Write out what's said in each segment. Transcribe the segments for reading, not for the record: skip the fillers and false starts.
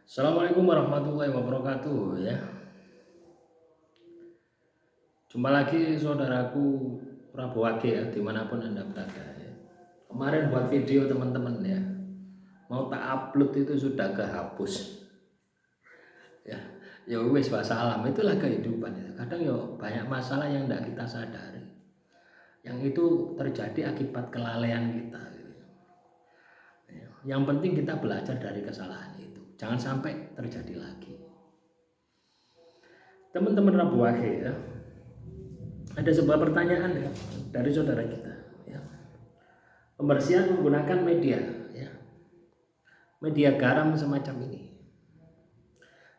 Assalamualaikum warahmatullahi wabarakatuh ya. Jumpa lagi saudaraku Prabowo Age ya, dimanapun Anda berada ya. Kemarin buat video teman-teman ya, mau tak upload itu sudah kehapus ya. Ya wes wassalam, itulah kehidupan ya. Kadang ya banyak masalah yang tidak kita sadari, yang itu terjadi akibat kelalaian kita gitu. Ya. Yang penting kita belajar dari kesalahan itu, jangan sampai terjadi lagi. Teman-teman Prabowo Age ya, ada sebuah pertanyaan ya dari saudara kita ya. Pembersihan menggunakan media ya, media garam semacam ini.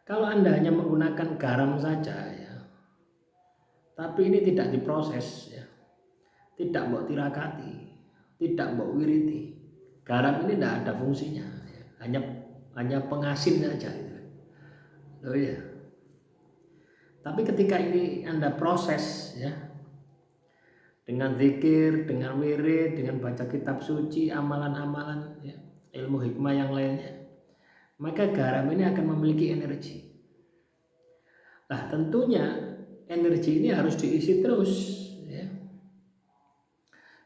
Kalau Anda hanya menggunakan garam saja ya, tapi ini tidak diproses ya, tidak mau tirakati, tidak mau wiriti, garam ini tidak ada fungsinya ya. hanya pengasin saja gitu. Oh ya. Tapi ketika ini Anda proses ya, dengan zikir, dengan wirid, dengan baca kitab suci, amalan-amalan ya, ilmu hikmah yang lainnya, maka garam ini akan memiliki energi. Nah tentunya energi ini harus diisi terus ya.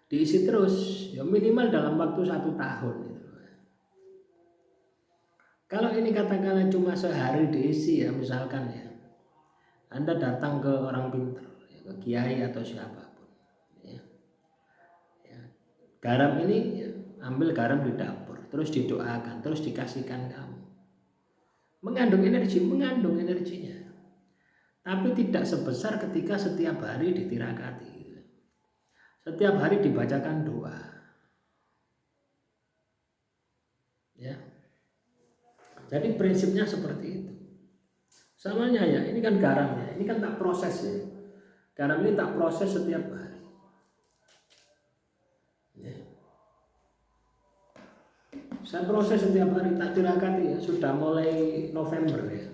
Diisi terus ya, minimal dalam waktu 1 tahun gitu. Kalau ini katakanlah cuma sehari diisi ya, misalkan ya, Anda datang ke orang pintar ya, ke kiai atau siapapun ya. Garam ini ya, ambil garam di dapur, terus didoakan, terus dikasihkan kamu. Mengandung energinya. Tapi tidak sebesar ketika setiap hari ditirakati. Setiap hari dibacakan doa. Ya. Jadi prinsipnya seperti itu. Samanya ya, ini kan garam ya, ini kan tak proses ya. Garam ini tak proses setiap hari. Ya. Saya proses setiap hari, tak tirakati ya, sudah mulai November ya.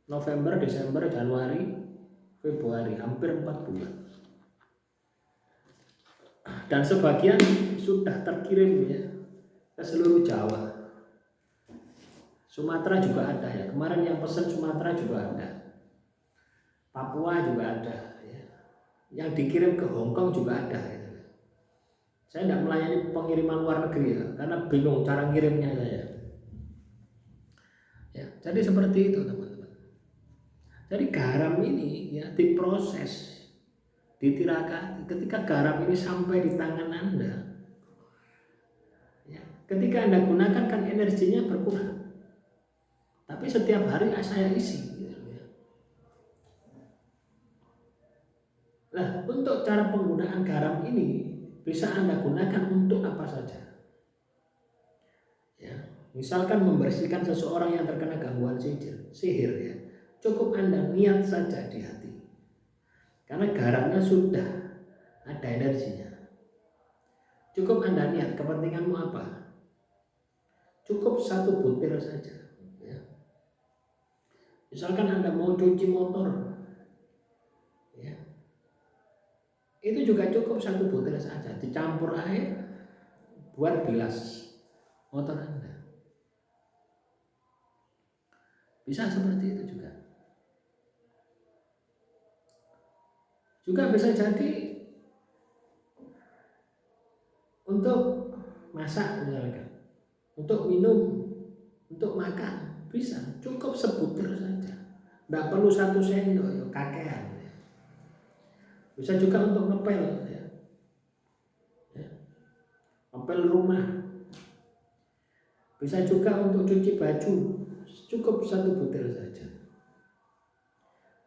November, Desember, Januari, Februari, hampir 4 bulan. Dan sebagian sudah terkirim ya ke seluruh Jawa. Sumatera juga ada ya. Kemarin yang pesan Sumatera juga ada. Papua juga ada ya. Yang dikirim ke Hong Kong juga ada ya. Saya tidak melayani pengiriman luar negeri ya, karena bingung cara ngirimnya saya. Ya, jadi seperti itu teman-teman. Jadi garam ini ya diproses, ditirakati. Ketika garam ini sampai di tangan Anda, ya, ketika Anda gunakan kan energinya berkurang. Tapi setiap hari saya isi gitu ya. Nah, untuk cara penggunaan garam ini bisa Anda gunakan untuk apa saja. Ya, misalkan membersihkan seseorang yang terkena gangguan sihir ya. Cukup Anda niat saja di hati. Karena garamnya sudah ada energinya. Cukup Anda niat, kepentinganmu apa? Cukup 1 butir saja. Ya. Misalkan Anda mau cuci motor, ya, itu juga cukup 1 butir saja, dicampur air buat bilas motor Anda. Bisa seperti itu juga. Juga bisa jadi untuk masak misalkan, untuk minum, untuk makan, bisa cukup sebutir saja. Tidak perlu 1 sendok ya, kakean. Bisa juga untuk ngepel ya. Ngepel rumah. Bisa juga untuk cuci baju, cukup 1 butir saja.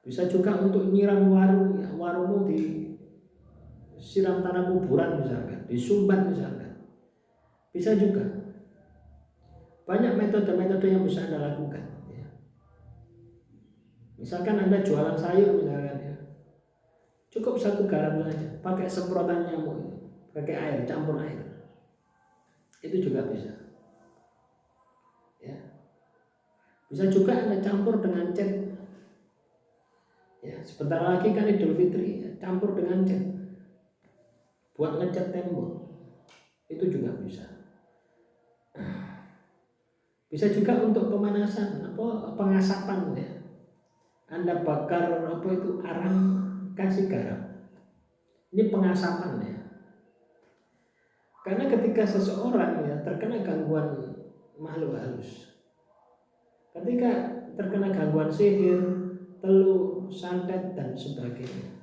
Bisa juga untuk nyiram warung ya, warungmu disiram tanah kuburan misalkan, disumbat misalkan. Bisa juga. Banyak metode-metode yang bisa Anda lakukan ya. Misalkan Anda jualan sayur misalkan ya, cukup 1 garam saja, pakai semprotan nyamuk, pakai air, campur air, itu juga bisa ya. Bisa juga Anda campur dengan cat ya, sebentar lagi kan Idul Fitri ya, campur dengan cat buat ngecat tembok, itu juga bisa. Bisa juga untuk pemanasan, pengasapan ya. Anda bakar arang, kasih garam. Ini pengasapan ya. Karena ketika seseorang ya terkena gangguan makhluk halus, ketika terkena gangguan sihir, teluh, santet dan sebagainya,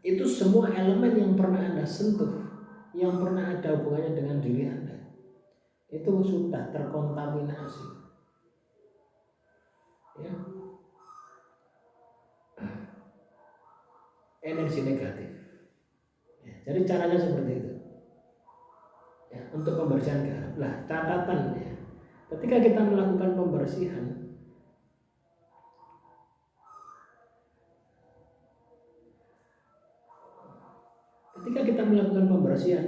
itu semua elemen yang pernah Anda sentuh, yang pernah ada hubungannya dengan diri Anda, itu sudah terkontaminasi ya, energi negatif ya. Jadi caranya seperti itu ya, untuk pembersihan garam. Nah, catatan ya, ketika kita melakukan pembersihan,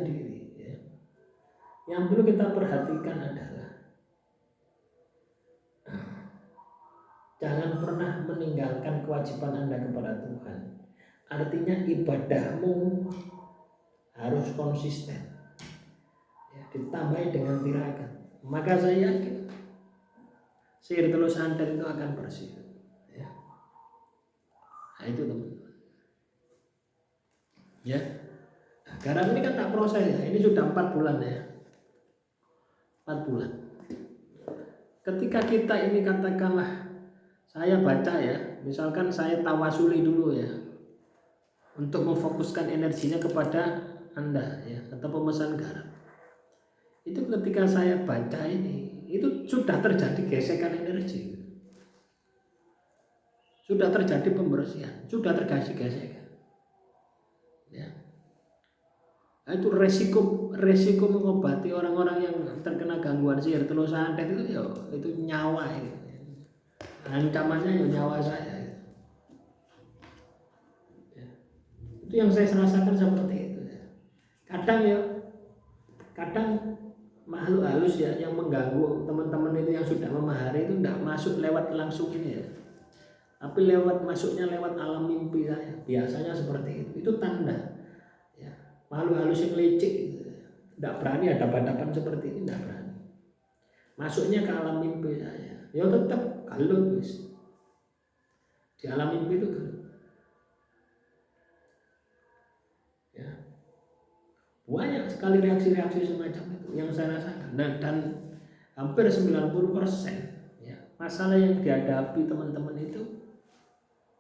diri ya, yang perlu kita perhatikan adalah jangan pernah meninggalkan kewajiban Anda kepada Tuhan. Artinya ibadahmu harus konsisten ya, ditambahi dengan tirakat. Maka saya yakin sihir teluh santet itu akan bersih ya. Nah itu teman-teman ya. Nah, garam ini kan tak proses ya. Ini sudah 4 bulan ya, 4 bulan. Ketika kita ini katakanlah saya baca ya, misalkan saya tawasuli dulu ya, untuk memfokuskan energinya kepada Anda ya, atau pemesan garam. Itu ketika saya baca ini, itu sudah terjadi gesekan energi, sudah terjadi pembersihan, sudah terjadi gesekan ya. Nah, itu resiko mengobati orang-orang yang terkena gangguan sihir teluh santet itu ya, itu nyawa ya. Ancamannya ya nyawa saya ya. Itu yang saya rasakan seperti itu ya. Kadang makhluk halus ya yang mengganggu teman-teman itu yang sudah memahari itu tidak masuk lewat langsung ini ya, tapi masuknya lewat alam mimpi saya. Biasanya seperti itu. Itu tanda ya, makhluk halus yang licik gitu. Tidak berani hadapan seperti ini, tidak berani. Masuknya ke alam mimpi saya. Ya tetap kalut wis. Di alam mimpi itu kalut. Ya. Banyak sekali reaksi-reaksi semacam itu yang saya rasakan, dan hampir 90% ya, masalah yang dihadapi teman-teman itu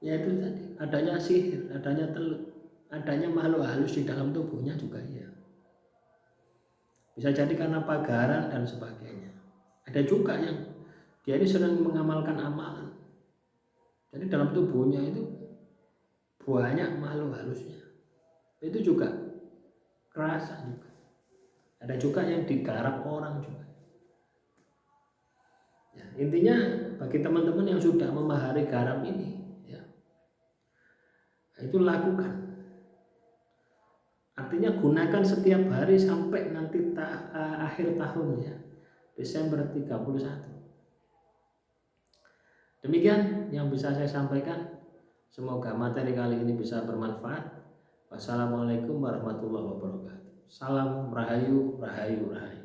yaitu tadi adanya sihir, adanya telut, adanya makhluk halus di dalam tubuhnya juga ya. Bisa jadi karena pagaran dan sebagainya. Ada juga yang dia ini sedang mengamalkan amalan, jadi dalam tubuhnya itu banyak makhluk halusnya. Itu juga kerasa juga. Ada juga yang digarap orang juga ya. Intinya bagi teman-teman yang sudah memahari garam ini ya, itu lakukan. Artinya gunakan setiap hari sampai nanti akhir tahun ya, Desember 31. Demikian yang bisa saya sampaikan. Semoga materi kali ini bisa bermanfaat. Wassalamualaikum warahmatullahi wabarakatuh. Salam rahayu, rahayu, rahayu.